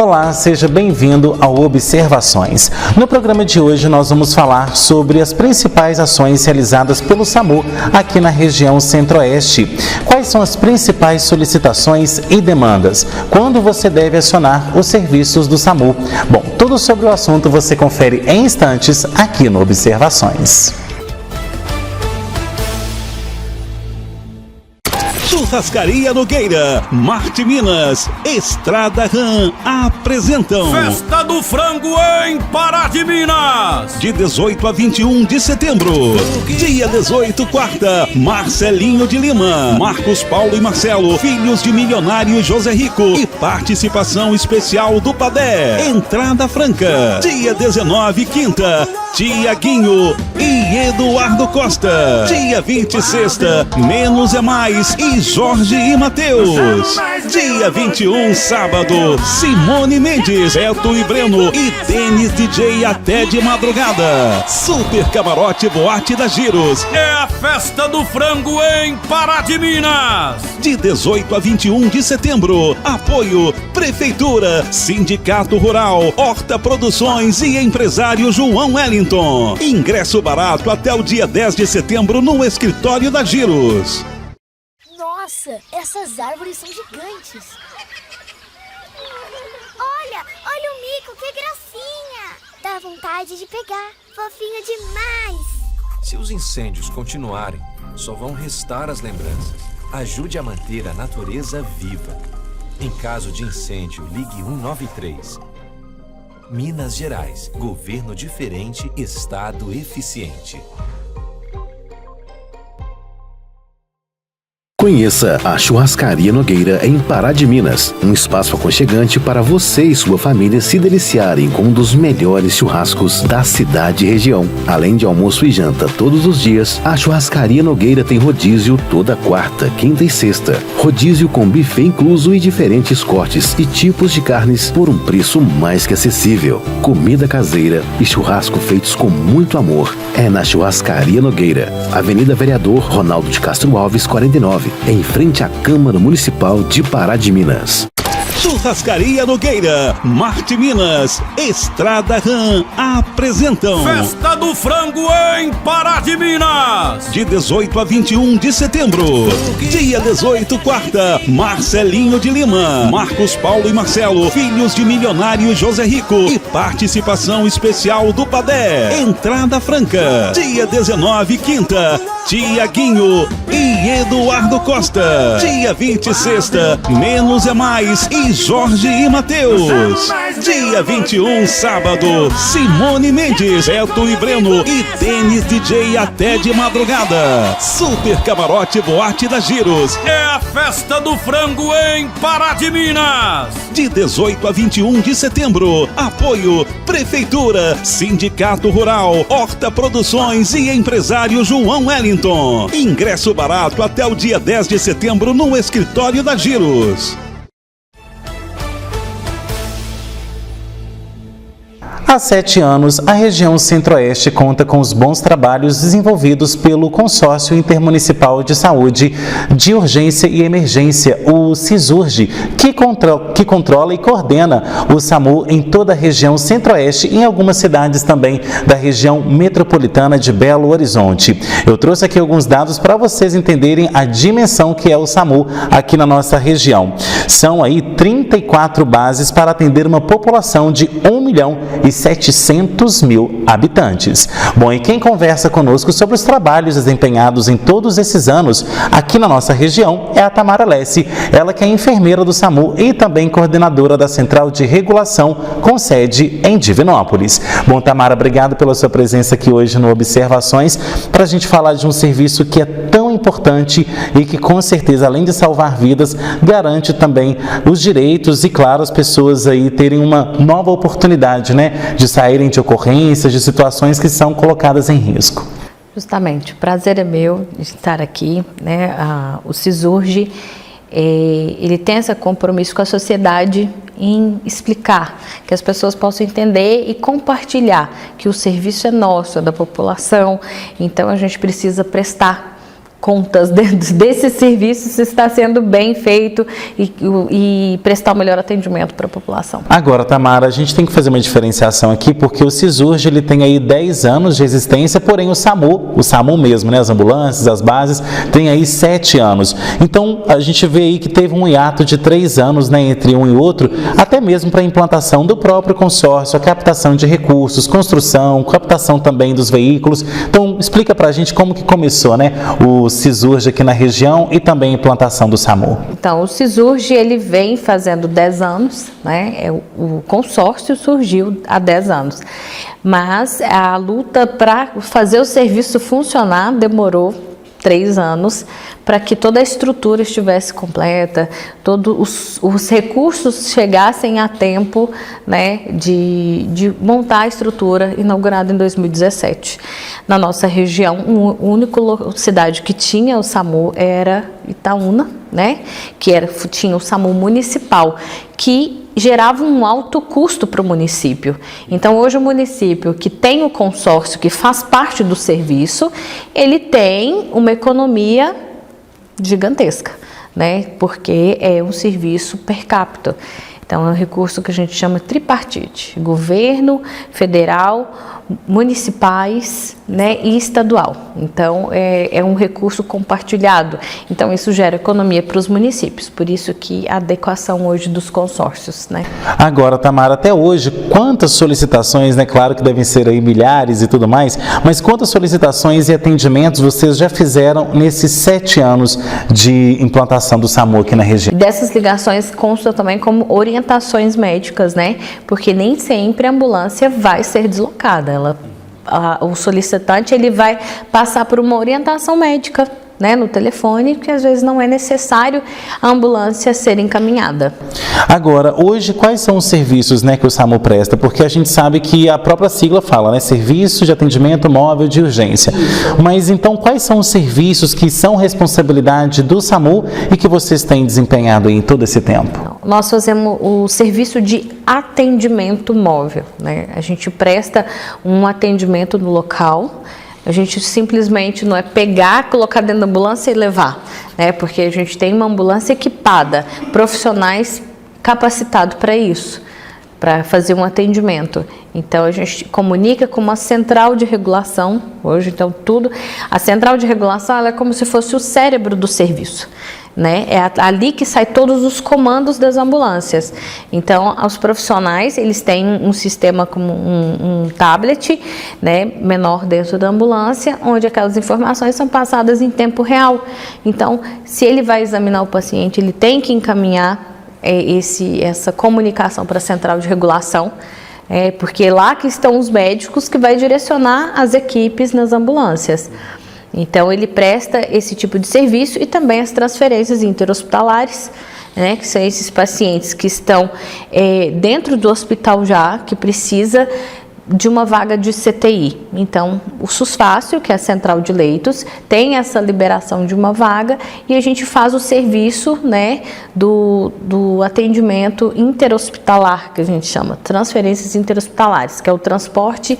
Olá, seja bem-vindo ao Observações. No programa de hoje nós vamos falar sobre as principais ações realizadas pelo SAMU aqui na região Centro-Oeste. Quais são as principais solicitações e demandas? Quando você deve acionar os serviços do SAMU? Bom, tudo sobre o assunto você confere em instantes aqui no Observações. Churrascaria Nogueira, Marte Minas, Estrada RAM apresentam Festa do Frango em Pará de Minas. De 18 a 21 de setembro. Dia 18, quarta, Marcelinho de Lima, Marcos Paulo e Marcelo, filhos de milionário José Rico e participação especial do Padé. Entrada franca. Dia 19, quinta, Tiaguinho e Eduardo Costa. Dia 20, sexta, Menos é Mais e Jorge e Matheus. Dia 21, sábado, Simone Mendes, Beto e Breno e Denis DJ até de madrugada. Super Camarote Boate da Giros. É a Festa do Frango em Pará de Minas. De 18 a 21 de setembro. Apoio Prefeitura, Sindicato Rural, Horta Produções e empresário João Wellington. Ingresso barato até o dia 10 de setembro no escritório da Giros. Nossa, essas árvores são gigantes. Olha o mico, que gracinha. Dá vontade de pegar, fofinho demais. Se os incêndios continuarem, só vão restar as lembranças. Ajude a manter a natureza viva. Em caso de incêndio, ligue 193. Minas Gerais, governo diferente, estado eficiente. Conheça a Churrascaria Nogueira em Pará de Minas, um espaço aconchegante para você e sua família se deliciarem com um dos melhores churrascos da cidade e região. Além de almoço e janta todos os dias, a Churrascaria Nogueira tem rodízio toda quarta, quinta e sexta. Rodízio com buffet incluso e diferentes cortes e tipos de carnes por um preço mais que acessível. Comida caseira e churrasco feitos com muito amor. É na Churrascaria Nogueira, Avenida Vereador Ronaldo de Castro Alves, 49. Em frente à Câmara Municipal de Pará de Minas. Churrascaria Nogueira, Marte Minas, Estrada RAM apresentam Festa do Frango em Pará de Minas. De 18 a 21 de setembro. Dia 18, quarta, Marcelinho de Lima, Marcos Paulo e Marcelo, filhos de milionário José Rico e participação especial do Padé. Entrada franca. Dia 19, quinta, Tiaguinho e Eduardo Costa. Dia 20, sexta, Menos é Mais e Jorge e Matheus. Dia 21, sábado, Simone Mendes, Beto e Breno e Denis DJ até de madrugada. Super Camarote Boate da Giros. É a Festa do Frango em Pará de Minas. De 18 a 21 de setembro. Apoio Prefeitura, Sindicato Rural, Horta Produções e empresário João Wellington. Ingresso barato até o dia 10 de setembro no escritório da Giros. Há 7 anos, a região Centro-Oeste conta com os bons trabalhos desenvolvidos pelo Consórcio Intermunicipal de Saúde de Urgência e Emergência, o CISURGE, que controla e coordena o SAMU em toda a região Centro-Oeste e em algumas cidades também da região metropolitana de Belo Horizonte. Eu trouxe aqui alguns dados para vocês entenderem a dimensão que é o SAMU aqui na nossa região. São aí 34 bases para atender uma população de 1.700.000 habitantes. Bom, e quem conversa conosco sobre os trabalhos desempenhados em todos esses anos aqui na nossa região é a Tamara Lessi, ela que é enfermeira do SAMU e também coordenadora da Central de Regulação com sede em Divinópolis. Bom, Tamara, obrigado pela sua presença aqui hoje no Observações para a gente falar de um serviço que é tão importante e que com certeza, além de salvar vidas, garante também os direitos e, claro, as pessoas aí terem uma nova oportunidade, né, de saírem de ocorrências, de situações que são colocadas em risco. Justamente, o prazer é meu de estar aqui, né? O CISURGE, ele tem esse compromisso com a sociedade em explicar, que as pessoas possam entender e compartilhar que o serviço é nosso, é da população, então a gente precisa prestar contas dentro desse serviço se está sendo bem feito e prestar o melhor atendimento para a população. Agora, Tamara, a gente tem que fazer uma diferenciação aqui, porque o Cisurge ele tem aí 10 anos de existência, porém o SAMU mesmo, né, as ambulâncias, as bases, tem aí 7 anos. Então, a gente vê aí que teve um hiato de 3 anos, né, entre um e outro, até mesmo para a implantação do próprio consórcio, a captação de recursos, construção, captação também dos veículos. Então, explica para a gente como que começou, né, o Cisurge aqui na região e também a implantação do SAMU. Então, o Cisurge, ele vem fazendo 10 anos, né, o consórcio surgiu há 10 anos, mas a luta para fazer o serviço funcionar demorou 3 anos para que toda a estrutura estivesse completa, todos os recursos chegassem a tempo, né, de montar a estrutura inaugurada em 2017. Na nossa região, a única cidade que tinha o SAMU era Itaúna, né, tinha o SAMU municipal, que gerava um alto custo para o município. Então, hoje o município que tem o consórcio, que faz parte do serviço, ele tem uma economia gigantesca, né? Porque é um serviço per capita. Então, é um recurso que a gente chama tripartite: governo, federal, municipais, né, e estadual. Então, é um recurso compartilhado. Então, isso gera economia para os municípios. Por isso que a adequação hoje dos consórcios, né? Agora, Tamara, até hoje, quantas solicitações, né, claro que devem ser aí milhares e tudo mais, mas quantas solicitações e atendimentos vocês já fizeram nesses 7 anos de implantação do SAMU aqui na região? Dessas ligações constam também como orientações médicas, né? Porque nem sempre a ambulância vai ser deslocada. O solicitante ele vai passar por uma orientação médica, né, no telefone, que às vezes não é necessário a ambulância ser encaminhada. Agora, hoje, quais são os serviços, né, que o SAMU presta? Porque a gente sabe que a própria sigla fala, né, Serviço de Atendimento Móvel de Urgência. Mas então, quais são os serviços que são responsabilidade do SAMU e que vocês têm desempenhado aí em todo esse tempo? Nós fazemos o serviço de atendimento móvel, né? A gente presta um atendimento no local. A gente simplesmente não é pegar, colocar dentro da ambulância e levar, né? Porque a gente tem uma ambulância equipada, profissionais capacitados para isso, para fazer um atendimento. Então, a gente comunica com uma central de regulação. Hoje, então, a central de regulação ela é como se fosse o cérebro do serviço, né? É ali que sai todos os comandos das ambulâncias. Então, os profissionais, eles têm um sistema como um tablet, né, menor dentro da ambulância, onde aquelas informações são passadas em tempo real. Então, se ele vai examinar o paciente, ele tem que encaminhar essa comunicação para a central de regulação, porque é lá que estão os médicos que vai direcionar as equipes nas ambulâncias. Então, ele presta esse tipo de serviço e também as transferências interhospitalares, né, que são esses pacientes que estão dentro do hospital já, que precisa de uma vaga de CTI. Então, o SUSFácil, que é a central de leitos, tem essa liberação de uma vaga e a gente faz o serviço, né, do atendimento interhospitalar, que a gente chama, transferências interhospitalares, que é o transporte,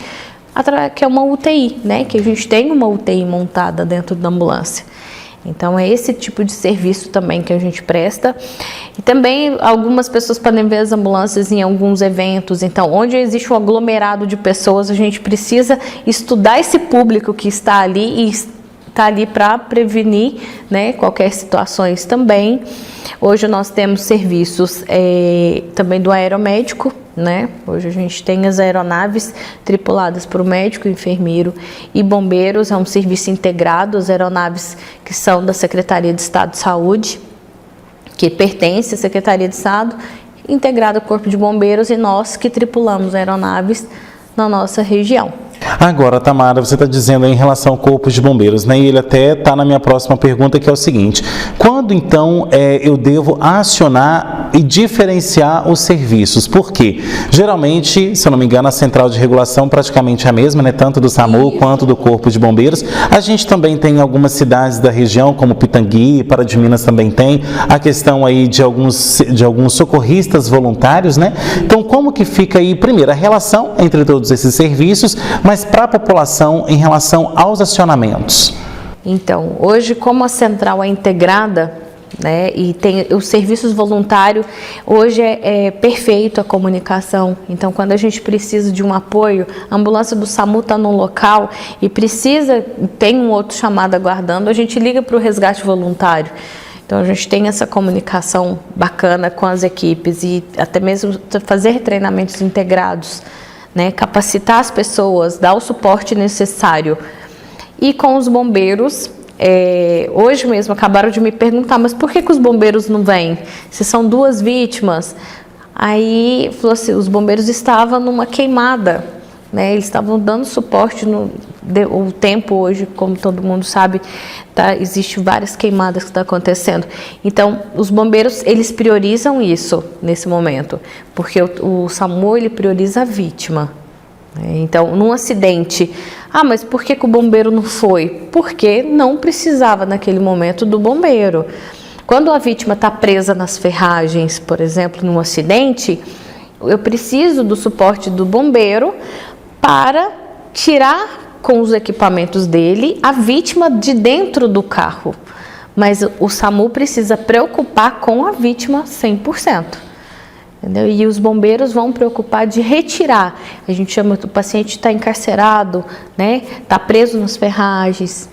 que é uma UTI, né, que a gente tem uma UTI montada dentro da ambulância. Então, é esse tipo de serviço também que a gente presta. E também algumas pessoas podem ver as ambulâncias em alguns eventos. Então, onde existe um aglomerado de pessoas, a gente precisa estudar esse público que está ali e está ali para prevenir, né, qualquer situações também. Hoje nós temos serviços também do aeromédico, né? Hoje a gente tem as aeronaves tripuladas por médico, enfermeiro e bombeiros. É um serviço integrado, as aeronaves que são da Secretaria de Estado de Saúde, que pertence à Secretaria de Estado, integrado ao Corpo de Bombeiros, e nós que tripulamos aeronaves na nossa região. Agora, Tamara, você está dizendo aí em relação ao Corpo de Bombeiros, né? E ele até está na minha próxima pergunta, que é o seguinte: quando então eu devo acionar e diferenciar os serviços? Por quê? Geralmente, se eu não me engano, a central de regulação praticamente é a mesma, né? Tanto do SAMU quanto do Corpo de Bombeiros. A gente também tem algumas cidades da região, como Pitangui, Pará de Minas também tem a questão aí de alguns socorristas voluntários, né? Então, como que fica aí, primeiro, a relação entre todos esses serviços, mas para a população em relação aos acionamentos? Então, hoje, como a central é integrada, né, e tem os serviços voluntários, hoje é perfeito a comunicação. Então, quando a gente precisa de um apoio, a ambulância do SAMU está no local e tem um outro chamado aguardando, a gente liga para o resgate voluntário. Então, a gente tem essa comunicação bacana com as equipes e até mesmo fazer treinamentos integrados, né, capacitar as pessoas, dar o suporte necessário. E com os bombeiros, hoje mesmo acabaram de me perguntar, mas por que os bombeiros não vêm? Se são 2 vítimas. Aí falou assim, os bombeiros estavam numa queimada, né? Eles estavam dando suporte o tempo hoje, como todo mundo sabe, existe várias queimadas que estão acontecendo. Então, os bombeiros, eles priorizam isso nesse momento, porque o SAMU, ele prioriza a vítima. Então, num acidente, mas por que o bombeiro não foi? Porque não precisava naquele momento do bombeiro. Quando a vítima está presa nas ferragens, por exemplo, num acidente, eu preciso do suporte do bombeiro para tirar com os equipamentos dele a vítima de dentro do carro. Mas o SAMU precisa preocupar com a vítima 100%. Entendeu? E os bombeiros vão preocupar de retirar. A gente chama, o paciente está encarcerado, né? Está preso nas ferragens.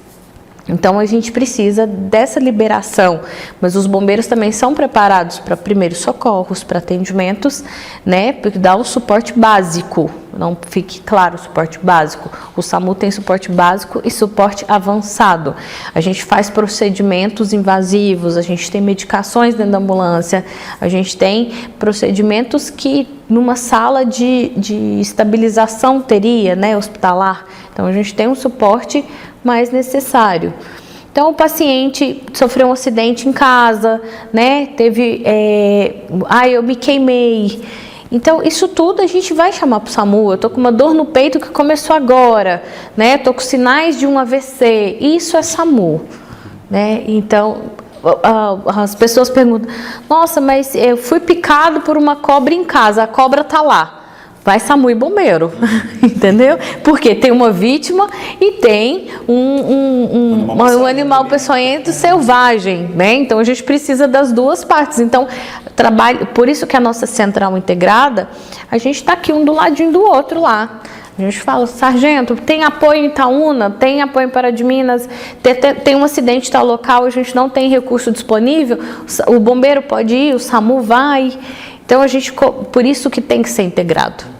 Então, a gente precisa dessa liberação, mas os bombeiros também são preparados para primeiros socorros, para atendimentos, né, porque dá o suporte básico, não fique claro, o suporte básico. O SAMU tem suporte básico e suporte avançado. A gente faz procedimentos invasivos, a gente tem medicações dentro da ambulância, a gente tem procedimentos que numa sala de estabilização teria, né, hospitalar. Então, a gente tem um suporte mais necessário. Então, o paciente sofreu um acidente em casa, né? Eu me queimei. Então, isso tudo a gente vai chamar para o SAMU. Eu tô com uma dor no peito que começou agora, né? Tô com sinais de um AVC. Isso é SAMU, né? Então, as pessoas perguntam: nossa, mas eu fui picado por uma cobra em casa, a cobra tá lá. Vai SAMU e bombeiro, entendeu? Porque tem uma vítima e tem um animal peçonhento selvagem, né? Então, a gente precisa das duas partes. Então, por isso que a nossa central integrada, a gente está aqui um do ladinho do outro lá. A gente fala: sargento, tem apoio em Itaúna, tem apoio em Pará de Minas, tem um acidente em tal local, a gente não tem recurso disponível, o bombeiro pode ir, o SAMU vai. Então, por isso que tem que ser integrado.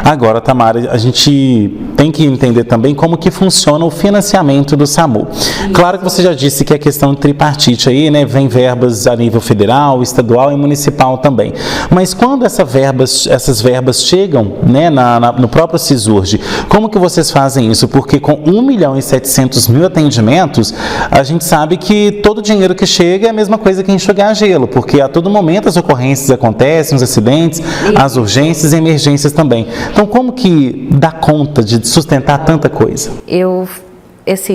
Agora, Tamara, a gente tem que entender também como que funciona o financiamento do SAMU. Claro que você já disse que é questão de tripartite aí, né? Vem verbas a nível federal, estadual e municipal também. Mas quando essas verbas chegam, né, no próprio CISURGE, como que vocês fazem isso? Porque com 1.700.000 atendimentos, a gente sabe que todo o dinheiro que chega é a mesma coisa que enxugar gelo, porque a todo momento as ocorrências acontecem, os acidentes, as urgências e emergências também. Então, como que dá conta de sustentar tanta coisa?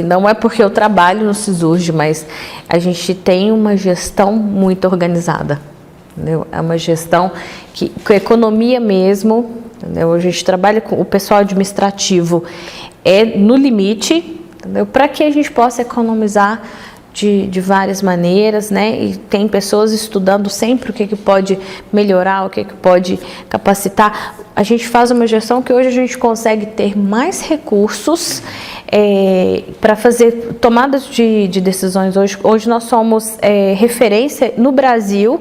Não é porque eu trabalho no CISURGE, mas a gente tem uma gestão muito organizada. Entendeu? É uma gestão com economia mesmo. Entendeu? A gente trabalha com o pessoal administrativo no limite, para que a gente possa economizar de várias maneiras, né? E tem pessoas estudando sempre o que pode melhorar, o que pode capacitar. A gente faz uma gestão que hoje a gente consegue ter mais recursos para fazer tomadas de decisões. Hoje nós somos referência no Brasil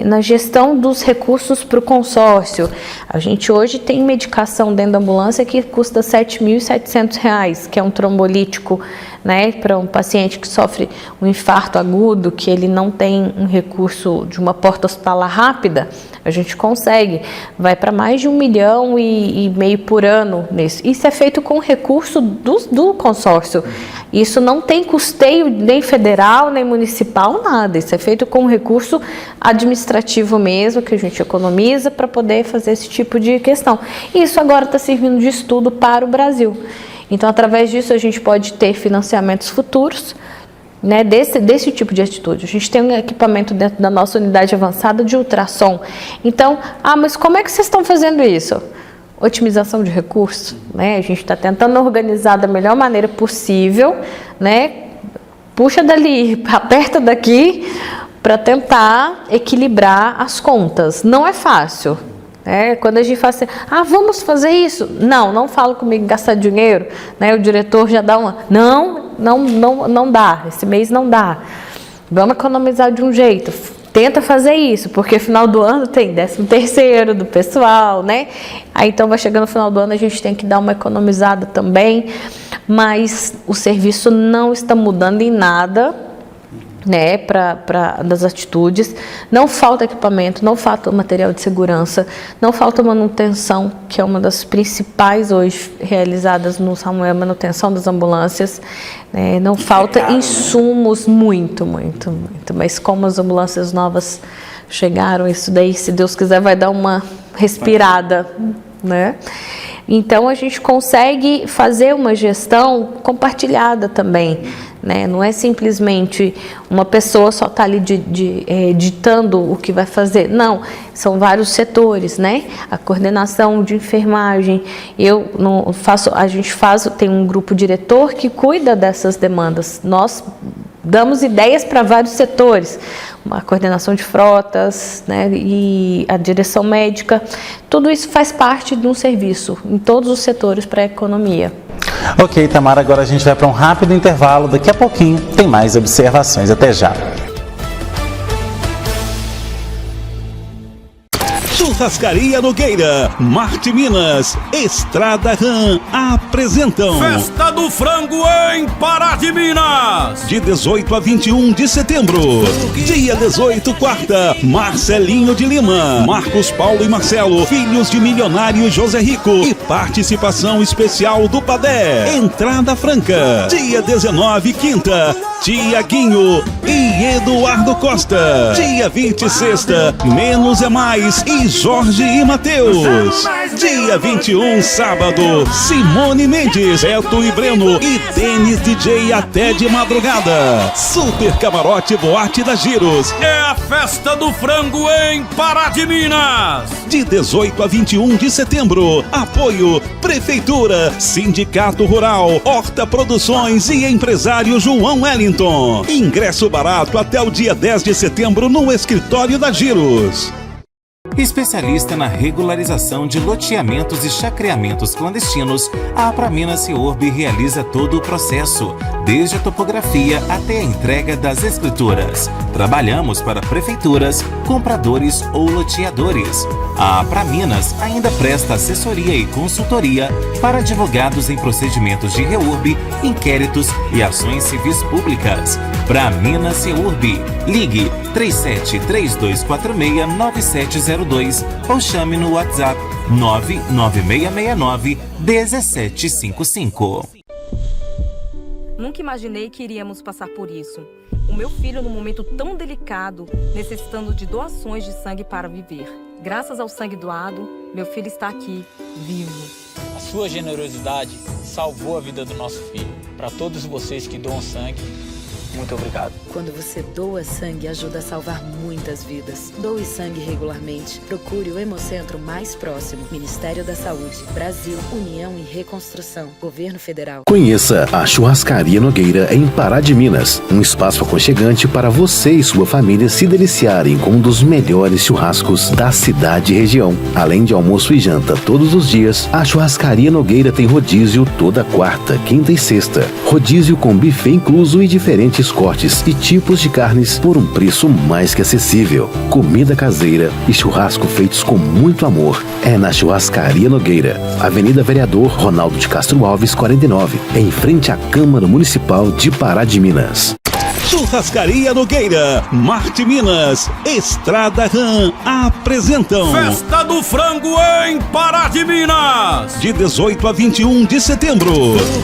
na gestão dos recursos para o consórcio. A gente hoje tem medicação dentro da ambulância que custa R$ 7.700, que é um trombolítico, né, para um paciente que sofre um infarto agudo, que ele não tem um recurso de uma porta hospitalar rápida. A gente consegue, vai para mais de 1,5 milhão por ano nisso. Isso é feito com recurso do consórcio. Isso não tem custeio nem federal, nem municipal, nada. Isso é feito com recurso administrativo mesmo, que a gente economiza para poder fazer esse tipo de questão. E isso agora está servindo de estudo para o Brasil. Então, através disso, a gente pode ter financiamentos futuros, né, desse tipo de atitude. A gente tem um equipamento dentro da nossa unidade avançada de ultrassom. Então, mas como é que vocês estão fazendo isso? otimização de recursos, né? A gente está tentando organizar da melhor maneira possível, né? Puxa dali, aperta daqui, para tentar equilibrar as contas. Não é fácil. Quando a gente fala assim, vamos fazer isso? Não fala comigo gastar dinheiro, né? O diretor já dá uma, não dá, esse mês não dá. Vamos economizar de um jeito, tenta fazer isso, porque final do ano tem 13º do pessoal, né? Aí então vai chegando no final do ano, a gente tem que dar uma economizada também, mas o serviço não está mudando em nada, né, das atitudes. Não falta equipamento, não falta material de segurança, não falta manutenção, que é uma das principais hoje realizadas no SAMU, a manutenção das ambulâncias, né, não falta insumos, muito, mas como as ambulâncias novas chegaram, isso daí, se Deus quiser, vai dar uma respirada, né? Então a gente consegue fazer uma gestão compartilhada também, né? Não é simplesmente uma pessoa só está ali ditando o que vai fazer, não, são vários setores, né? A coordenação de enfermagem, tem um grupo diretor que cuida dessas demandas, nós damos ideias para vários setores, a coordenação de frotas, né, e a direção médica, tudo isso faz parte de um serviço em todos os setores para a economia. Ok, Tamara, agora a gente vai para um rápido intervalo, daqui a pouquinho tem mais observações, até já. Churrascaria Nogueira, Marte Minas, Estrada RAM apresentam Festa do Frango em Pará de Minas. De 18 a 21 de setembro. Dia 18, quarta, Marcelinho de Lima, Marcos Paulo e Marcelo, filhos de milionário José Rico e participação especial do Padé. Entrada franca. Dia 19, quinta, Tiaguinho e Eduardo Costa. Dia 20, sexta, Menos é Mais e Jorge e Matheus. Dia 21, sábado, Simone Mendes, Beto e Breno e Denis DJ até de madrugada. Super Camarote Boate da Giros. É a Festa do Frango em Pará de Minas. De 18 a 21 de setembro. Apoio Prefeitura, Sindicato Rural, Horta Produções e empresário João Wellington. Ingresso barato até o dia 10 de setembro no escritório da Giros. Especialista na regularização de loteamentos e chacreamentos clandestinos, a Apraminas Seurb realiza todo o processo, desde a topografia até a entrega das escrituras. Trabalhamos para prefeituras, compradores ou loteadores. A Apraminas ainda presta assessoria e consultoria para advogados em procedimentos de reurb, inquéritos e ações civis públicas. Apraminas Seurb. Ligue 3732469702 ou chame no WhatsApp 99669-1755. Nunca imaginei que iríamos passar por isso. O meu filho, num momento tão delicado, necessitando de doações de sangue para viver. Graças ao sangue doado, meu filho está aqui, vivo. A sua generosidade salvou a vida do nosso filho. Para todos vocês que doam sangue, muito obrigado. Quando você doa sangue, ajuda a salvar muitas vidas. Doe sangue regularmente. Procure o Hemocentro mais próximo. Ministério da Saúde, Brasil, União e Reconstrução, Governo Federal. Conheça a Churrascaria Nogueira em Pará de Minas. Um espaço aconchegante para você e sua família se deliciarem com um dos melhores churrascos da cidade e região. Além de almoço e janta todos os dias, a Churrascaria Nogueira tem rodízio toda quarta, quinta e sexta. Rodízio com buffet incluso e diferentes cortes e tipos de carnes por um preço mais que acessível. Comida caseira e churrasco feitos com muito amor. É na Churrascaria Nogueira, Avenida Vereador Ronaldo de Castro Alves, 49, em frente à Câmara Municipal de Pará de Minas. Churrascaria Nogueira, Marte Minas, Estrada RAM apresentam Festa do Frango em Pará de Minas. De 18 a 21 de setembro.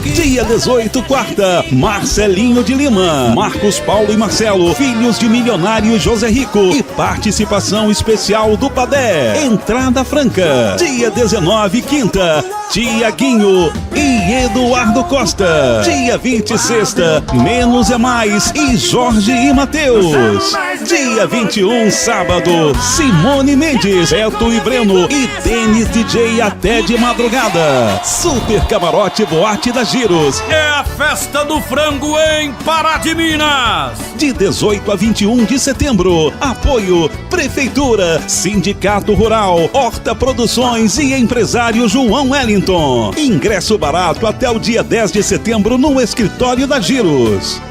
Dia 18, quarta, Marcelinho de Lima, Marcos Paulo e Marcelo, filhos de milionário José Rico e participação especial do Padé. Entrada franca. Dia 19, quinta, Tiaguinho e Eduardo Costa. Dia 20, sexta, Menos é Mais e Jorge e Matheus. Dia 21, sábado, Simone Mendes, Beto e Breno e Denis DJ até de madrugada. Super Camarote Boate da Giros. É a festa do frango em Pará de Minas. De 18 a 21 de setembro. Apoio Prefeitura, Sindicato Rural, Horta Produções e empresário João Wellington. Ingresso barato até o dia 10 de setembro no escritório da Giros.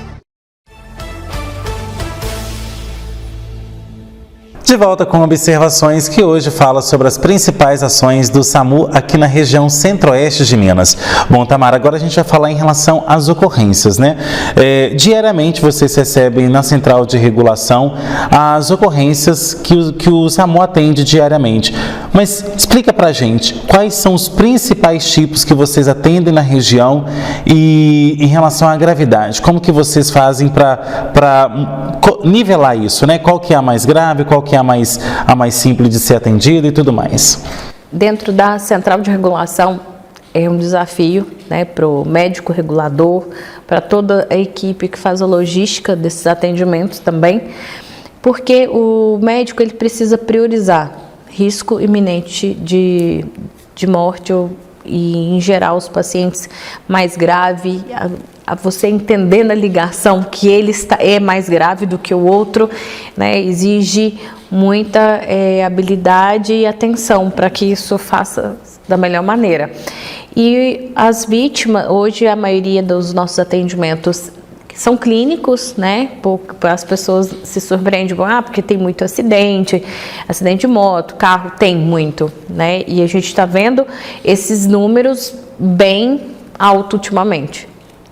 De volta com observações que hoje fala sobre as principais ações do SAMU aqui na região centro-oeste de Minas. Bom, Tamara, agora a gente vai falar em relação às ocorrências, né? Diariamente vocês recebem na central de regulação as ocorrências que o SAMU atende diariamente. Mas explica pra gente quais são os principais tipos que vocês atendem na região e em relação à gravidade. Como que vocês fazem para nivelar isso, né? Qual que é a mais grave, qual que é a mais simples de ser atendida e tudo mais. Dentro da central de regulação é um desafio, né, para o médico regulador, para toda a equipe que faz a logística desses atendimentos também, porque o médico ele precisa priorizar risco iminente de morte e, em geral, os pacientes mais graves, a você entender na ligação que ele é mais grave do que o outro, né, exige muita habilidade e atenção para que isso faça da melhor maneira. E as vítimas, hoje a maioria dos nossos atendimentos são clínicos, né? As pessoas se surpreendem, porque tem muito acidente de moto, carro, tem muito, né? E a gente está vendo esses números bem altos ultimamente,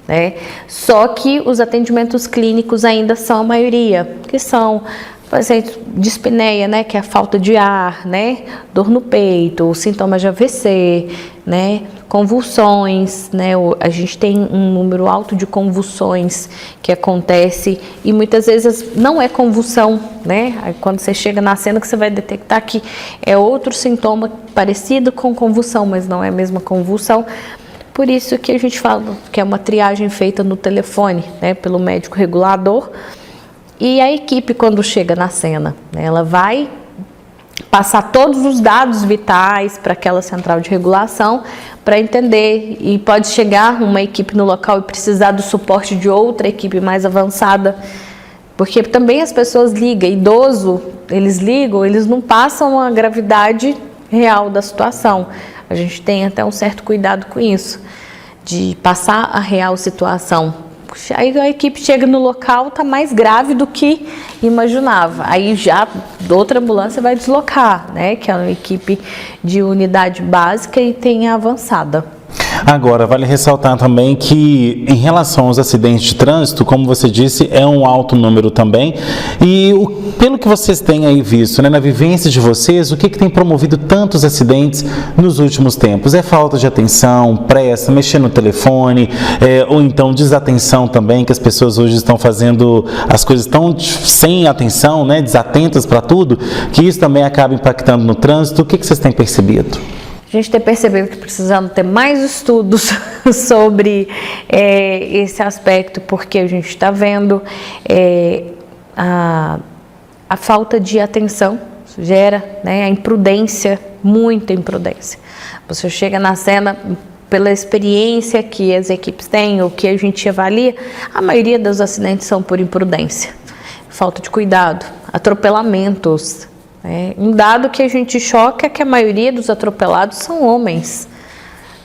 né? Só que os atendimentos clínicos ainda são a maioria, que são pacientes de dispneia, né, que é a falta de ar, né, dor no peito, sintomas de AVC, né, convulsões, né, a gente tem um número alto de convulsões que acontece e muitas vezes não é convulsão, né, aí quando você chega na cena que você vai detectar que é outro sintoma parecido com convulsão, mas não é a mesma convulsão. Por isso que a gente fala que é uma triagem feita no telefone, né, pelo médico regulador. E a equipe, quando chega na cena, né, ela vai passar todos os dados vitais para aquela central de regulação para entender, e pode chegar uma equipe no local e precisar do suporte de outra equipe mais avançada, porque também as pessoas ligam, idoso, eles ligam, eles não passam a gravidade real da situação. A gente tem até um certo cuidado com isso, de passar a real situação. Aí a equipe chega no local, está mais grave do que imaginava. Aí já outra ambulância vai deslocar, né? Que é uma equipe de unidade básica e tem a avançada. Agora, vale ressaltar também que, em relação aos acidentes de trânsito, como você disse, é um alto número também. E pelo que vocês têm aí visto, né, na vivência de vocês, o que tem promovido tantos acidentes nos últimos tempos? É falta de atenção, pressa, mexer no telefone, ou então desatenção também, que as pessoas hoje estão fazendo as coisas tão sem atenção, né, desatentas para tudo, que isso também acaba impactando no trânsito. O que vocês têm percebido? A gente tem percebido que precisamos ter mais estudos sobre esse aspecto, porque a gente está vendo a falta de atenção gera, né, a imprudência, muita imprudência. Você chega na cena, pela experiência que as equipes têm, ou que a gente avalia, a maioria dos acidentes são por imprudência, falta de cuidado, atropelamentos. Um dado que a gente choca é que a maioria dos atropelados são homens,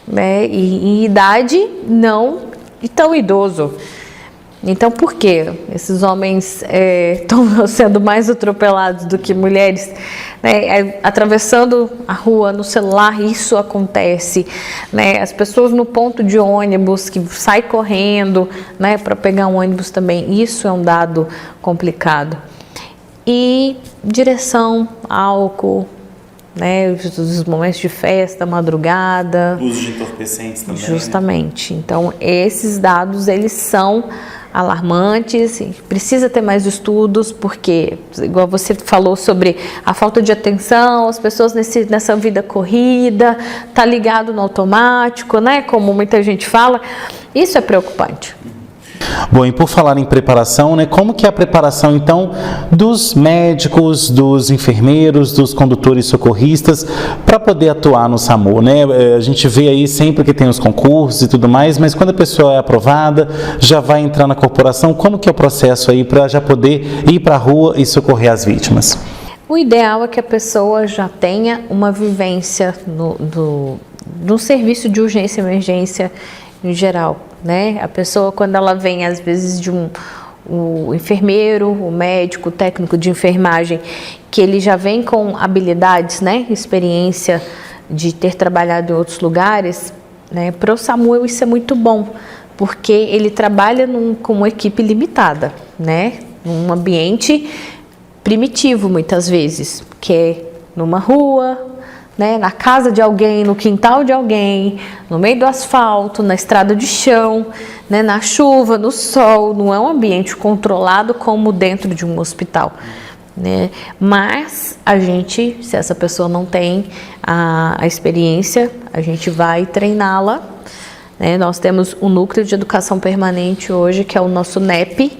né? E em idade não tão idoso. Então, por que esses homens estão sendo mais atropelados do que mulheres? Né? Atravessando a rua no celular, isso acontece. Né? As pessoas no ponto de ônibus que saem correndo, né, para pegar um ônibus também, isso é um dado complicado. E direção, álcool, né, os momentos de festa, madrugada. Uso de entorpecentes também. Justamente. Né? Então, esses dados, eles são alarmantes, precisa ter mais estudos, porque, igual você falou sobre a falta de atenção, as pessoas nessa vida corrida, tá ligado no automático, né, como muita gente fala, isso é preocupante. Bom, e por falar em preparação, né, como que é a preparação, então, dos médicos, dos enfermeiros, dos condutores socorristas para poder atuar no SAMU, né? A gente vê aí sempre que tem os concursos e tudo mais, mas quando a pessoa é aprovada, já vai entrar na corporação, como que é o processo aí para já poder ir para a rua e socorrer as vítimas? O ideal é que a pessoa já tenha uma vivência no serviço de urgência e emergência em geral, né? A pessoa, quando ela vem, às vezes, de o enfermeiro, o médico, o técnico de enfermagem, que ele já vem com habilidades, né? Experiência de ter trabalhado em outros lugares, né? Para o SAMU isso é muito bom, porque ele trabalha com uma equipe limitada, né? Num ambiente primitivo, muitas vezes, que é numa rua, né, na casa de alguém, no quintal de alguém, no meio do asfalto, na estrada de chão, né, na chuva, no sol. Não é um ambiente controlado como dentro de um hospital, né? Mas a gente, se essa pessoa não tem a experiência, a gente vai treiná-la, né? Nós temos um núcleo de educação permanente hoje, que é o nosso NEP.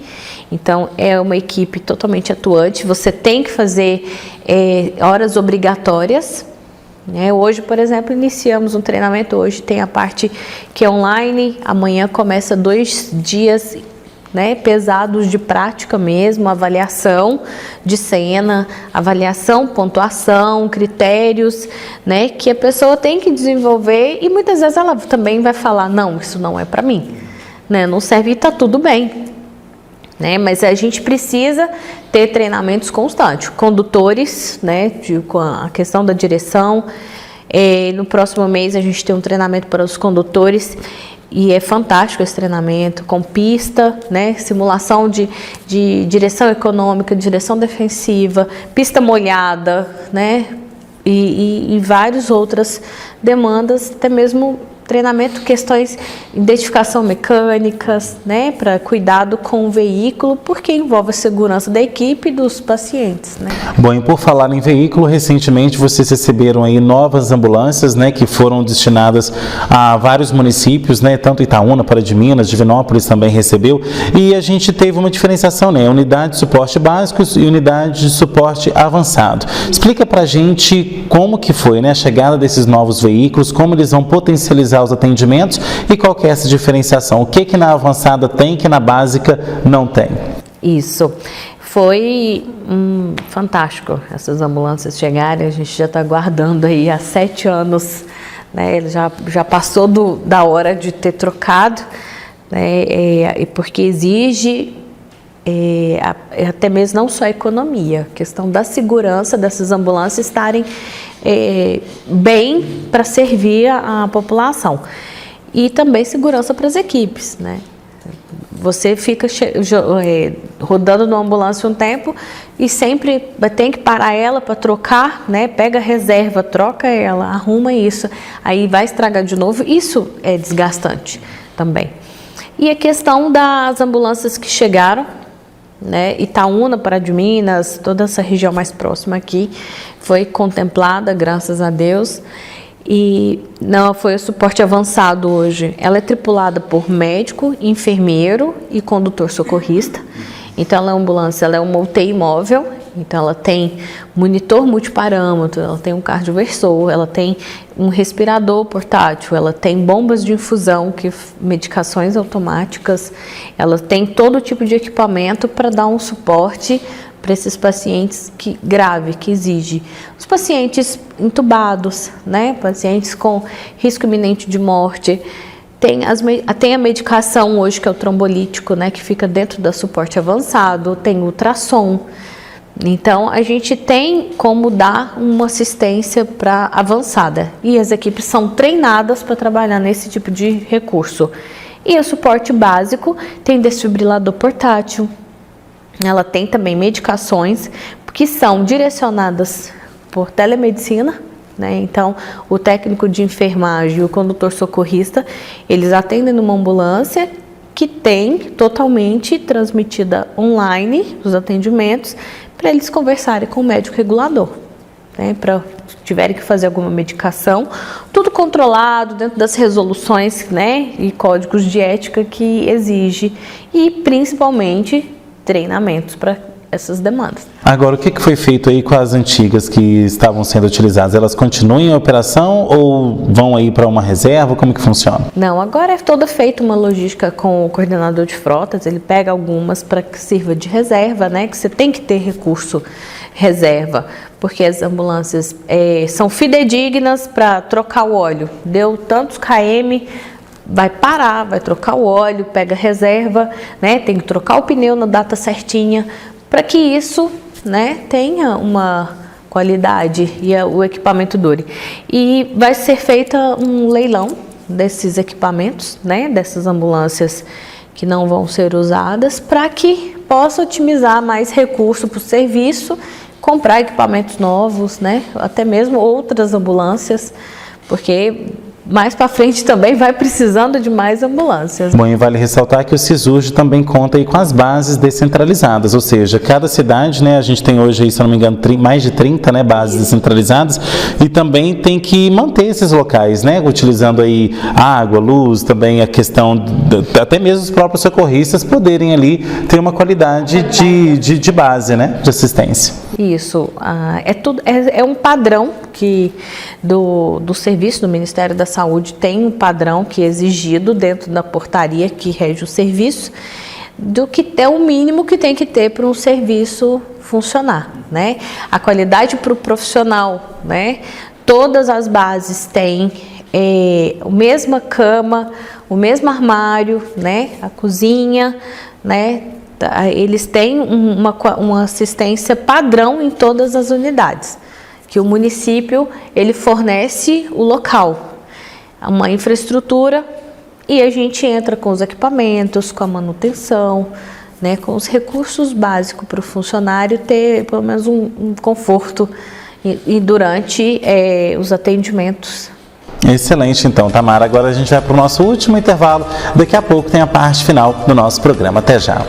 Então, é uma equipe totalmente atuante. Você tem que fazer horas obrigatórias, né? Hoje, por exemplo, iniciamos um treinamento. Hoje tem a parte que é online. Amanhã começa 2 dias, né, pesados de prática mesmo, avaliação de cena, avaliação, pontuação, critérios, né, que a pessoa tem que desenvolver, e muitas vezes ela também vai falar, não, isso não é para mim, né, não serve, e tá tudo bem, né, mas a gente precisa ter treinamentos constantes, condutores, né, com a questão da direção. No próximo mês a gente tem um treinamento para os condutores, e é fantástico esse treinamento, com pista, né, simulação de direção econômica, direção defensiva, pista molhada, né, e várias outras demandas, até mesmo treinamento, questões de identificação mecânicas, né, para cuidado com o veículo, porque envolve a segurança da equipe e dos pacientes, né. Bom, e por falar em veículo, recentemente vocês receberam aí novas ambulâncias, né, que foram destinadas a vários municípios, né, tanto Itaúna, Pará de Minas, Divinópolis também recebeu, e a gente teve uma diferenciação, né, unidade de suporte básico e unidade de suporte avançado. Explica pra gente como que foi, né, a chegada desses novos veículos, como eles vão potencializar os atendimentos e qual que é essa diferenciação, o que na avançada tem que na básica não tem. Isso, foi fantástico essas ambulâncias chegarem, a gente já está aguardando aí há 7 anos, né? Ele já passou da hora de ter trocado, né? Porque exige até mesmo não só a economia, a questão da segurança dessas ambulâncias estarem bem para servir a população, e também segurança para as equipes, né? Você fica rodando numa ambulância um tempo e sempre tem que parar ela para trocar, né? Pega a reserva, troca ela, arruma isso, aí vai estragar de novo. Isso é desgastante também. E a questão das ambulâncias que chegaram, né? Itaúna, Pará de Minas, toda essa região mais próxima aqui foi contemplada, graças a Deus. E não foi o suporte avançado hoje. Ela é tripulada por médico, enfermeiro e condutor socorrista. Então ela é uma ambulância, ela é uma UTI móvel. Então ela tem monitor multiparâmetro, ela tem um cardioversor, ela tem um respirador portátil, ela tem bombas de infusão, medicações automáticas, ela tem todo tipo de equipamento para dar um suporte para esses pacientes grave, que exige. Os pacientes entubados, né, pacientes com risco iminente de morte. Tem a medicação hoje, que é o trombolítico, né, que fica dentro da suporte avançado, tem ultrassom. Então, a gente tem como dar uma assistência para avançada. E as equipes são treinadas para trabalhar nesse tipo de recurso. E o suporte básico tem desfibrilador portátil. Ela tem também medicações que são direcionadas por telemedicina, né? Então, o técnico de enfermagem e o condutor socorrista, eles atendem numa ambulância que tem totalmente transmitida online os atendimentos, para eles conversarem com o médico regulador. né, para tiverem que fazer alguma medicação, tudo controlado dentro das resoluções, né, e códigos de ética que exige, e principalmente treinamentos para essas demandas. Agora, o que foi feito aí com as antigas que estavam sendo utilizadas? Elas continuam em operação ou vão aí para uma reserva? Como que funciona? Não, agora é toda feita uma logística com o coordenador de frotas, ele pega algumas para que sirva de reserva, né, que você tem que ter recurso reserva, porque as ambulâncias são fidedignas para trocar o óleo. Deu tantos km, vai parar, vai trocar o óleo, pega reserva, né, tem que trocar o pneu na data certinha, para que isso, né, tenha uma qualidade e o equipamento dure. E vai ser feita um leilão desses equipamentos, né, dessas ambulâncias que não vão ser usadas, para que possa otimizar mais recurso para o serviço, comprar equipamentos novos, né, até mesmo outras ambulâncias, porque mais para frente também vai precisando de mais ambulâncias. Bom, e vale ressaltar que o SISURG também conta aí com as bases descentralizadas, ou seja, cada cidade, né, a gente tem hoje aí, se eu não me engano, mais de 30, né, bases descentralizadas, e também tem que manter esses locais, né, utilizando aí água, luz, também a questão, até mesmo os próprios socorristas poderem ali ter uma qualidade de base, né, de assistência. Isso, é um padrão que do serviço do Ministério da Saúde, tem um padrão que é exigido dentro da portaria que rege o serviço, do que é o mínimo que tem que ter para um serviço funcionar, né? A qualidade para o profissional, né? Todas as bases têm a mesma cama, o mesmo armário, né? A cozinha, né? Eles têm uma assistência padrão em todas as unidades, que o município ele fornece o local, uma infraestrutura, e a gente entra com os equipamentos, com a manutenção, né, com os recursos básicos para o funcionário ter pelo menos um conforto e durante os atendimentos. Excelente, então, Tamara. Agora a gente vai para o nosso último intervalo. Daqui a pouco tem a parte final do nosso programa. Até já.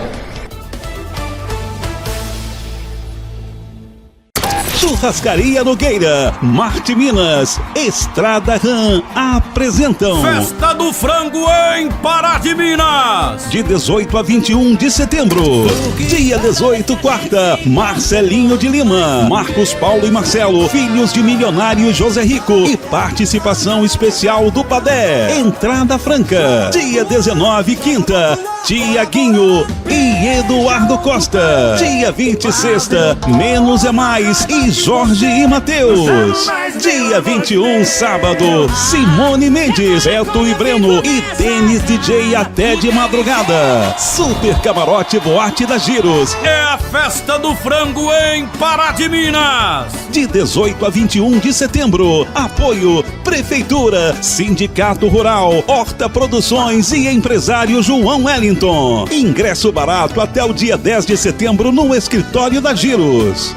Churrascaria Nogueira, Marte Minas, Estrada RAM apresentam Festa do Frango em Pará de Minas. De 18 a 21 de setembro. Dia 18, quarta, Marcelinho de Lima, Marcos Paulo e Marcelo, filhos de milionário José Rico, e participação especial do Padé. Entrada franca. Dia 19, quinta, Tiaguinho e Eduardo Costa. Dia 20, sexta, Menos é Mais e Jorge e Matheus. Dia 21, sábado, Simone Mendes, Beto e Breno e Denis DJ até de madrugada. Super Camarote Boate da Giros. É a Festa do Frango em Pará de Minas. De 18 a 21 de setembro. Apoio Prefeitura, Sindicato Rural, Horta Produções e empresário João Wellington. Ingresso barato até o dia 10 de setembro no escritório da Giros.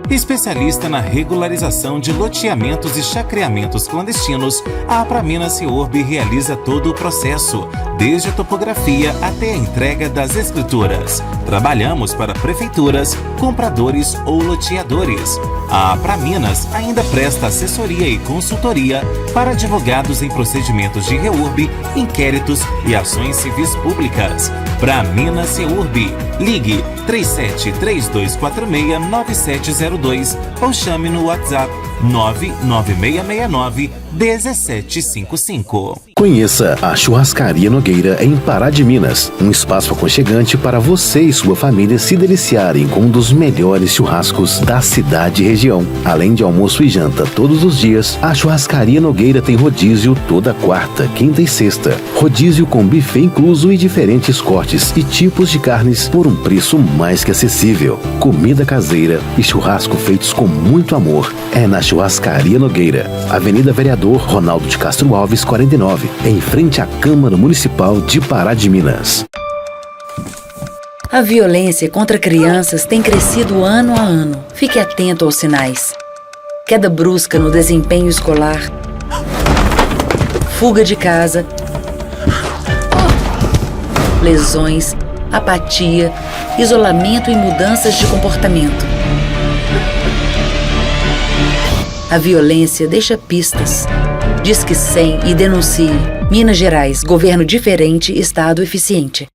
Especialista na regularização de loteamentos e chacreamentos clandestinos, a Apraminas Seurb realiza todo o processo, desde a topografia até a entrega das escrituras. Trabalhamos para prefeituras, compradores ou loteadores. A Apraminas ainda presta assessoria e consultoria para advogados em procedimentos de reurb, inquéritos e ações civis públicas. Apraminas Seurb. Ligue 3732469702 ou chame no WhatsApp 99669-1755. Conheça a Churrascaria Nogueira em Pará de Minas, um espaço aconchegante para você e sua família se deliciarem com um dos melhores churrascos da cidade e região. Além de almoço e janta todos os dias, a Churrascaria Nogueira tem rodízio toda quarta, quinta e sexta. Rodízio com buffet incluso e diferentes cortes e tipos de carnes por um preço mais que acessível. Comida caseira e churrasco feitos com muito amor é na Churrascaria Nogueira, Avenida Vereador Ronaldo de Castro Alves, 49, em frente à Câmara Municipal de Pará de Minas. A violência contra crianças tem crescido ano a ano. Fique atento aos sinais. Queda brusca no desempenho escolar, fuga de casa, lesões, apatia, isolamento e mudanças de comportamento. A violência deixa pistas. Disque 100 e denuncie. Minas Gerais, governo diferente, estado eficiente.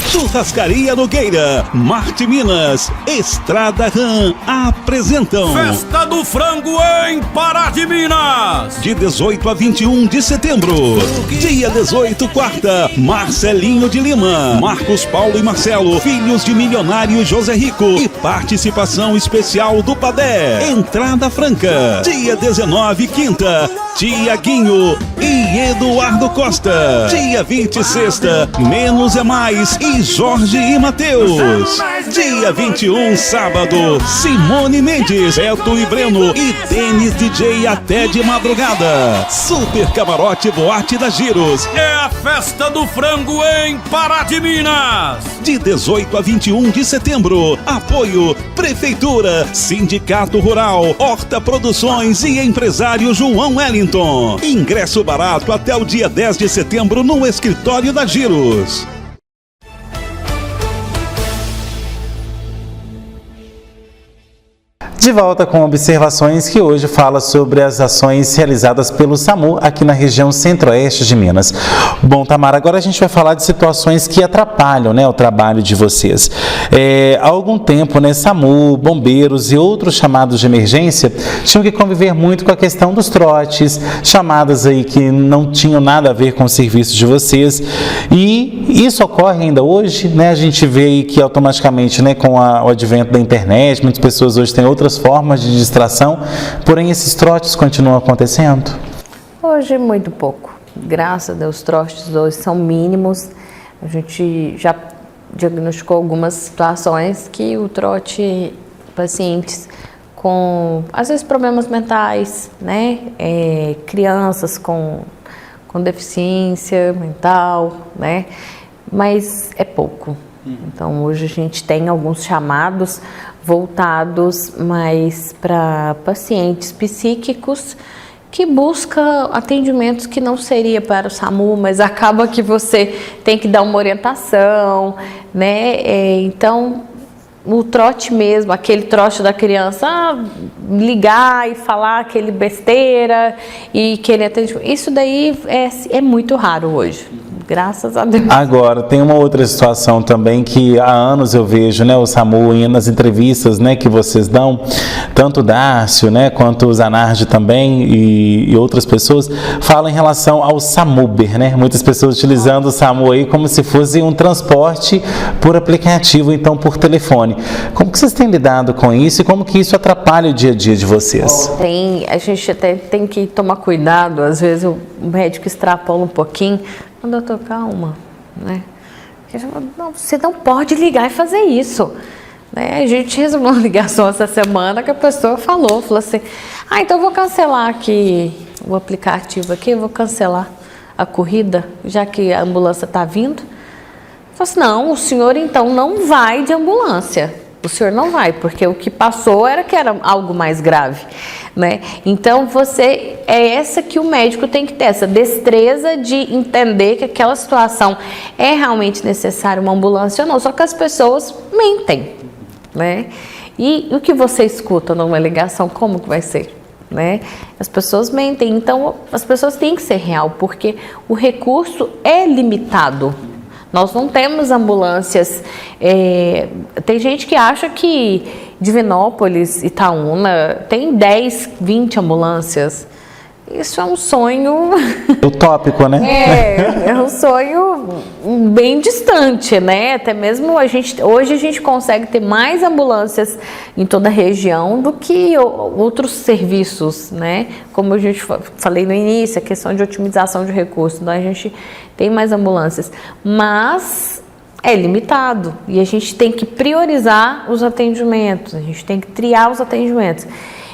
Churrascaria Nogueira, Marte Minas, Estrada Ram apresentam Festa do Frango em Pará de Minas. De 18 a 21 de setembro. Dia 18, quarta, Marcelinho de Lima, Marcos Paulo e Marcelo, filhos de milionário José Rico e participação especial do Padé. Entrada franca. Dia 19, quinta, Tiaguinho e Eduardo Costa. Dia 20, sexta, Menos é Mais e Jorge e Matheus. Dia 21, sábado, Simone Mendes, Beto e Breno e Denis DJ até de madrugada. Super Camarote Boate da Giros. É a Festa do Frango em Pará de Minas. De 18 a 21 de setembro. Apoio Prefeitura, Sindicato Rural, Horta Produções e empresário João Wellington. Ingresso barato até o dia 10 de setembro no escritório da Giros. De volta com observações que hoje fala sobre as ações realizadas pelo SAMU aqui na região centro-oeste de Minas. Bom, Tamara, agora a gente vai falar de situações que atrapalham, né, o trabalho de vocês. Há algum tempo, né, SAMU, bombeiros e outros chamados de emergência tinham que conviver muito com a questão dos trotes, chamadas aí que não tinham nada a ver com o serviço de vocês. E isso ocorre ainda hoje, né? A gente vê aí que automaticamente, né, com o advento da internet, muitas pessoas hoje têm outras formas de distração, porém esses trotes continuam acontecendo? Hoje muito pouco. Graças a Deus, os trotes hoje são mínimos. A gente já diagnosticou algumas situações que o trote, pacientes com, às vezes, problemas mentais, né? Crianças com deficiência mental, né? Mas é pouco. Então, hoje a gente tem alguns chamados voltados mais para pacientes psíquicos que buscam atendimentos que não seria para o SAMU, mas acaba que você tem que dar uma orientação, né? Então, o trote mesmo, aquele trote da criança, ligar e falar aquele besteira e querer atendimento, isso daí é muito raro hoje. Graças a Deus. Agora, tem uma outra situação também que há anos eu vejo, né, o SAMU nas entrevistas, né, que vocês dão, tanto o Dácio, né, quanto o Zanardi também e outras pessoas, falam em relação ao SAMUber, né, muitas pessoas utilizando o SAMU aí como se fosse um transporte por aplicativo, então por telefone. Como que vocês têm lidado com isso e como que isso atrapalha o dia a dia de vocês? A gente até tem que tomar cuidado, às vezes o médico extrapola um pouquinho. Doutor, calma, né? Não, você não pode ligar e fazer isso, né? A gente recebeu uma ligação essa semana que a pessoa falou assim, então eu vou cancelar aqui o aplicativo aqui, eu vou cancelar a corrida, já que a ambulância está vindo. Eu falei assim, não, o senhor então não vai de ambulância. O senhor não vai, porque o que passou era que era algo mais grave, né? Então, é essa que o médico tem que ter, essa destreza de entender que aquela situação é realmente necessária uma ambulância ou não, só que as pessoas mentem, né? E o que você escuta numa ligação, como que vai ser? Né? As pessoas mentem, então as pessoas têm que ser real, porque o recurso é limitado. Nós não temos ambulâncias, tem gente que acha que Divinópolis, Itaúna, tem 10, 20 ambulâncias. Isso é um sonho... utópico, né? É um sonho bem distante, né? Até mesmo hoje a gente consegue ter mais ambulâncias em toda a região do que outros serviços, né? Como a gente falei no início, a questão de otimização de recursos, então a gente tem mais ambulâncias, mas é limitado e a gente tem que priorizar os atendimentos, a gente tem que triar os atendimentos.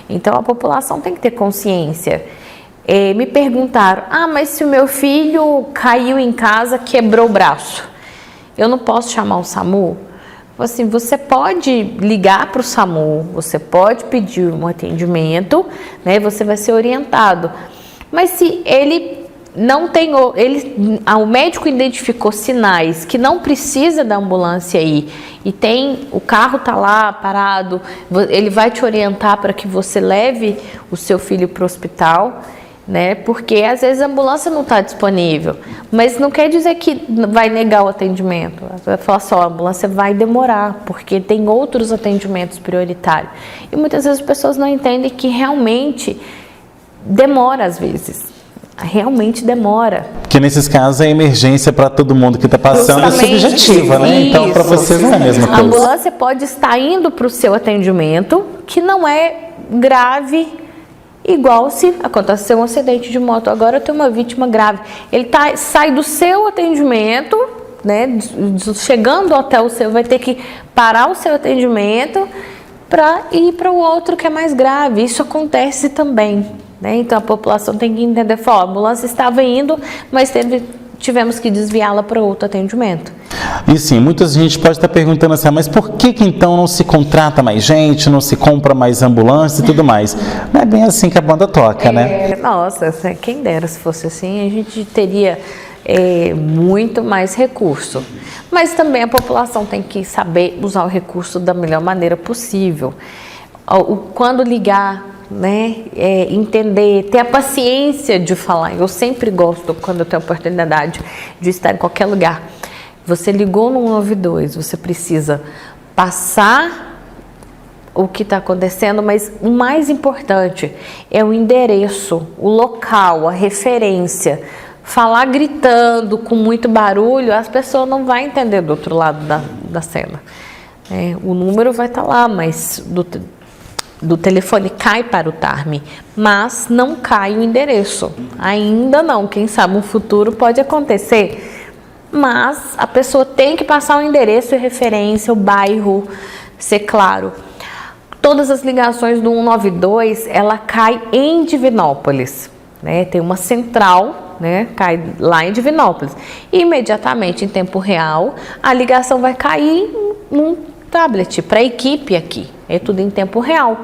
Então a população tem que ter consciência. Me perguntaram, mas se o meu filho caiu em casa, quebrou o braço, eu não posso chamar o SAMU? Assim, você pode ligar para o SAMU, você pode pedir um atendimento, né? Você vai ser orientado. Mas se ele não tem, o médico identificou sinais que não precisa da ambulância ir e o carro está lá parado, ele vai te orientar para que você leve o seu filho para o hospital, né? Porque às vezes a ambulância não está disponível, mas não quer dizer que vai negar o atendimento. Vai falar só, a ambulância vai demorar, porque tem outros atendimentos prioritários. E muitas vezes as pessoas não entendem que realmente demora às vezes. Realmente demora. Que nesses casos a emergência para todo mundo que está passando é subjetiva, né? Então para vocês não é a mesma coisa. A ambulância pode estar indo para o seu atendimento, que não é grave, igual se acontecer um acidente de moto. Agora eu tenho uma vítima grave. Ele sai do seu atendimento, né? Chegando até o seu, vai ter que parar o seu atendimento para ir para o outro que é mais grave. Isso acontece também. Né? Então a população tem que entender, a ambulância estava indo, mas tivemos que desviá-la para outro atendimento. E sim, muita gente pode estar perguntando assim, mas por que então não se contrata mais gente, não se compra mais ambulância e tudo mais? Não é bem assim que a banda toca, né? Nossa, quem dera se fosse assim, a gente teria muito mais recurso. Mas também a população tem que saber usar o recurso da melhor maneira possível. Quando ligar, né, entender, ter a paciência de falar. Eu sempre gosto, quando eu tenho a oportunidade de estar em qualquer lugar. Você ligou no 192, você precisa passar o que está acontecendo, mas o mais importante é o endereço, o local, a referência. Falar gritando, com muito barulho, as pessoas não vão entender do outro lado da cena. O número vai estar lá, mas do telefone cai para o TARME, mas não cai o endereço. Ainda não, quem sabe no futuro pode acontecer. Mas a pessoa tem que passar o endereço e referência, o bairro, ser claro. Todas as ligações do 192, ela cai em Divinópolis, né? Tem uma central, né? Cai lá em Divinópolis. E imediatamente, em tempo real, a ligação vai cair num tablet para a equipe aqui. É tudo em tempo real.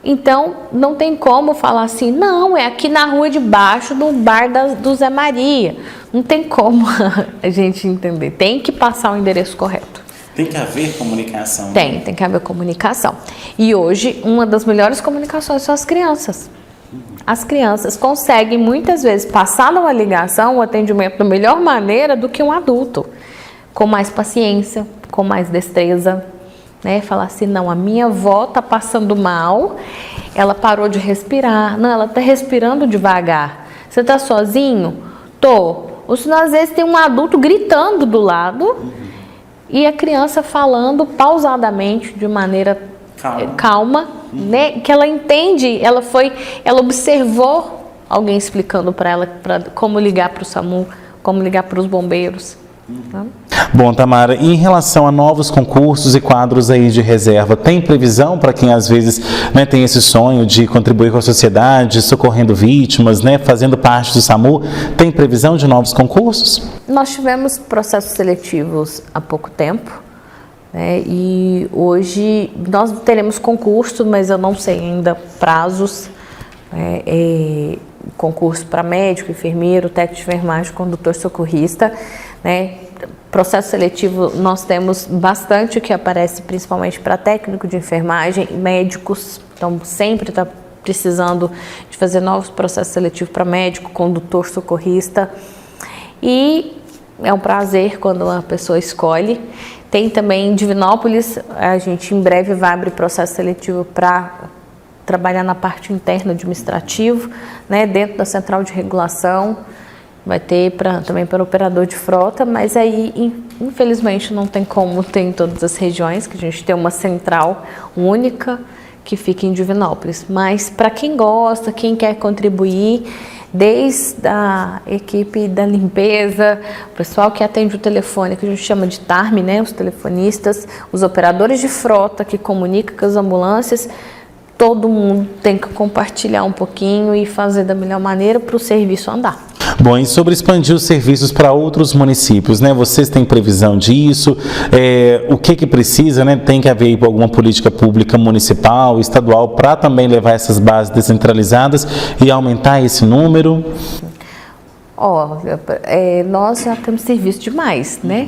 Então, não tem como falar assim, não, é aqui na rua de baixo do bar do Zé Maria. Não tem como a gente entender. Tem que passar o endereço correto. Tem que haver comunicação. Tem que haver comunicação. E hoje, uma das melhores comunicações são as crianças. As crianças conseguem, muitas vezes, passar numa ligação, o atendimento da melhor maneira do que um adulto. Com mais paciência, com mais destreza. Né? Falar assim, não, a minha avó está passando mal, ela parou de respirar. Não, ela está respirando devagar. Você está sozinho? Tô. Ou senão, às vezes, tem um adulto gritando do lado e a criança falando pausadamente, de maneira calma, né? Que ela entende, ela observou alguém explicando para ela como ligar para o SAMU, como ligar para os bombeiros. Bom, Tamara, em relação a novos concursos e quadros aí de reserva, tem previsão para quem às vezes, né, tem esse sonho de contribuir com a sociedade, socorrendo vítimas, né, fazendo parte do SAMU? Tem previsão de novos concursos? Nós tivemos processos seletivos há pouco tempo, né, e hoje nós teremos concurso, mas eu não sei ainda prazos. Concurso para médico, enfermeiro, técnico de enfermagem, condutor socorrista, né? Processo seletivo nós temos bastante que aparece principalmente para técnico de enfermagem, médicos, então sempre está precisando de fazer novos processos seletivos para médico, condutor socorrista, e é um prazer quando a pessoa escolhe. Tem também em Divinópolis, a gente em breve vai abrir processo seletivo para trabalhar na parte interna administrativa, né, dentro da central de regulação. Vai ter também para operador de frota, mas aí, infelizmente, não tem como ter em todas as regiões, que a gente tem uma central única que fica em Divinópolis. Mas para quem gosta, quem quer contribuir, desde a equipe da limpeza, o pessoal que atende o telefone, que a gente chama de TARME, né, os telefonistas, os operadores de frota que comunicam com as ambulâncias, todo mundo tem que compartilhar um pouquinho e fazer da melhor maneira para o serviço andar. Bom, e sobre expandir os serviços para outros municípios, né? Vocês têm previsão disso? O que precisa, né? Tem que haver alguma política pública municipal, estadual, para também levar essas bases descentralizadas e aumentar esse número? Nós já temos serviço demais, né?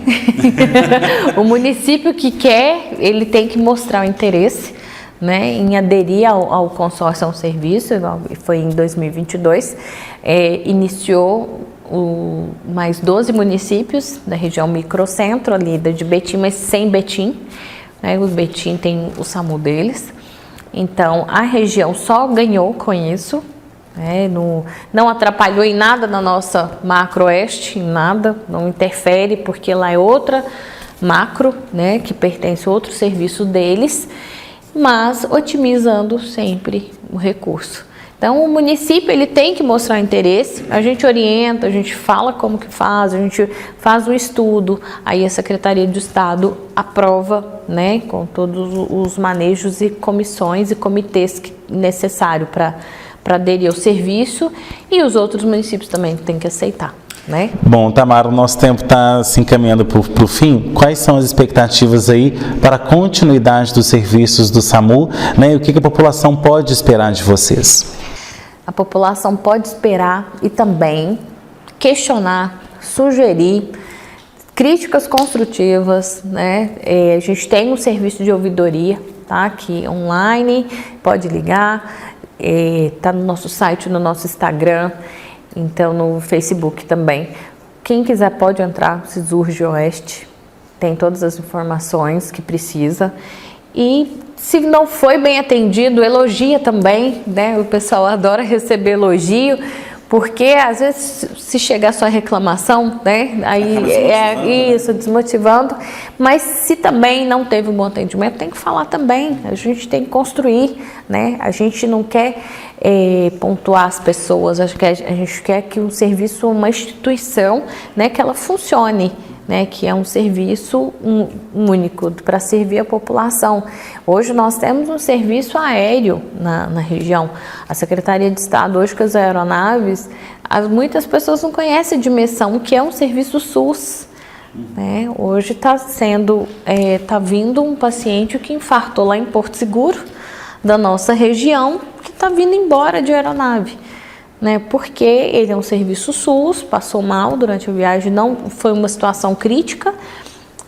O município que quer, ele tem que mostrar o interesse, né, em aderir ao consórcio ao serviço. Foi em 2022, iniciou mais 12 municípios da região microcentro, ali de Betim, mas sem Betim, né? O Betim tem o SAMU deles, então a região só ganhou com isso. Não atrapalhou em nada na nossa macro-oeste, em nada, não interfere, porque lá é outra macro, né, que pertence a outro serviço deles, mas otimizando sempre o recurso. Então, o município ele tem que mostrar interesse, a gente orienta, a gente fala como que faz, a gente faz um estudo, aí a Secretaria de Estado aprova, né, com todos os manejos e comissões e comitês necessários para aderir ao serviço, e os outros municípios também têm que aceitar, né? Bom, Tamara, o nosso tempo está se encaminhando para o fim. Quais são as expectativas aí para a continuidade dos serviços do SAMU, né? E o que a população pode esperar de vocês? A população pode esperar e também questionar, sugerir críticas construtivas, né? A gente tem um serviço de ouvidoria, tá? Aqui online, pode ligar. Está no nosso site, no nosso Instagram, então no Facebook também. Quem quiser pode entrar, Cisurge Oeste, tem todas as informações que precisa. E se não foi bem atendido, elogia também, né? O pessoal adora receber elogio, porque às vezes se chegar só a reclamação, né? Aí é isso, desmotivando. Mas se também não teve um bom atendimento, tem que falar também. A gente tem que construir, né? A gente não quer pontuar as pessoas, a gente quer que o serviço, uma instituição, né, que ela funcione, né, que é um serviço único para servir a população. Hoje nós temos um serviço aéreo na região. A Secretaria de Estado, hoje com as aeronaves, muitas pessoas não conhecem a dimensão que é um serviço SUS. Né? Hoje está vindo um paciente que infartou lá em Porto Seguro, da nossa região, que está vindo embora de aeronave. Né, porque ele é um serviço SUS, passou mal durante a viagem, não foi uma situação crítica,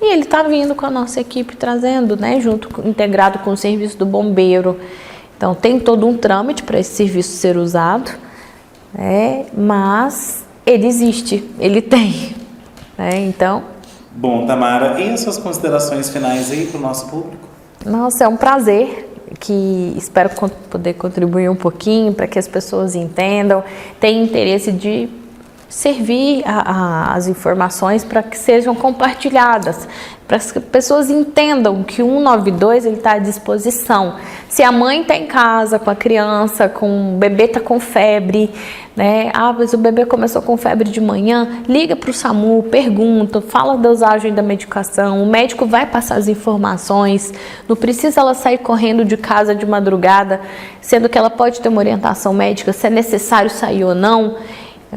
e ele está vindo com a nossa equipe trazendo, né, integrado com o serviço do bombeiro. Então tem todo um trâmite para esse serviço ser usado, né, mas ele existe, ele tem. Né, então. Bom, Tamara, e as suas considerações finais aí para o nosso público? Nossa, é um prazer. Que espero poder contribuir um pouquinho para que as pessoas entendam, tenham interesse de servir as informações para que sejam compartilhadas, para que as pessoas entendam que o 192 está à disposição. Se a mãe está em casa com a criança, o bebê está com febre, né? Mas o bebê começou com febre de manhã, liga para o SAMU, pergunta, fala da dosagem da medicação, o médico vai passar as informações, não precisa ela sair correndo de casa de madrugada, sendo que ela pode ter uma orientação médica, se é necessário sair ou não.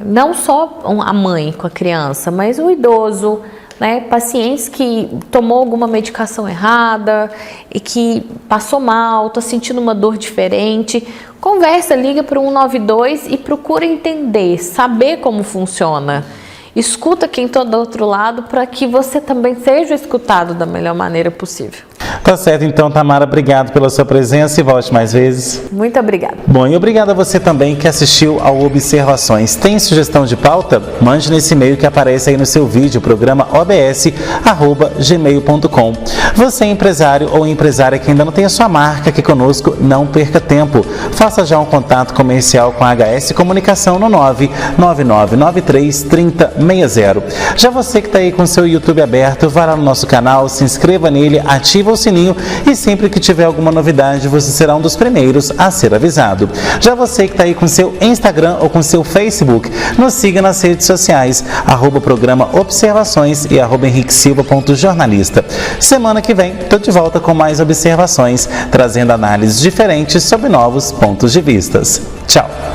Não só a mãe com a criança, mas o idoso, né? Pacientes que tomou alguma medicação errada e que passou mal, está sentindo uma dor diferente. Conversa, liga para o 192 e procura entender, saber como funciona. Escuta quem está do outro lado para que você também seja escutado da melhor maneira possível. Tá certo, então, Tamara, obrigado pela sua presença e volte mais vezes. Muito obrigada. Bom, e obrigado a você também que assistiu ao Observações. Tem sugestão de pauta? Mande nesse e-mail que aparece aí no seu vídeo, programa obs@gmail.com. Você é empresário ou empresária que ainda não tem a sua marca aqui conosco, não perca tempo. Faça já um contato comercial com a HS Comunicação no 999933060. Já você que está aí com o seu YouTube aberto, vá lá no nosso canal, se inscreva nele, ativa o sininho e sempre que tiver alguma novidade, você será um dos primeiros a ser avisado. Já você que está aí com seu Instagram ou com seu Facebook, nos siga nas redes sociais, @programa Observações e @henriquesilva.jornalista. Semana que vem, estou de volta com mais observações, trazendo análises diferentes sobre novos pontos de vistas. Tchau!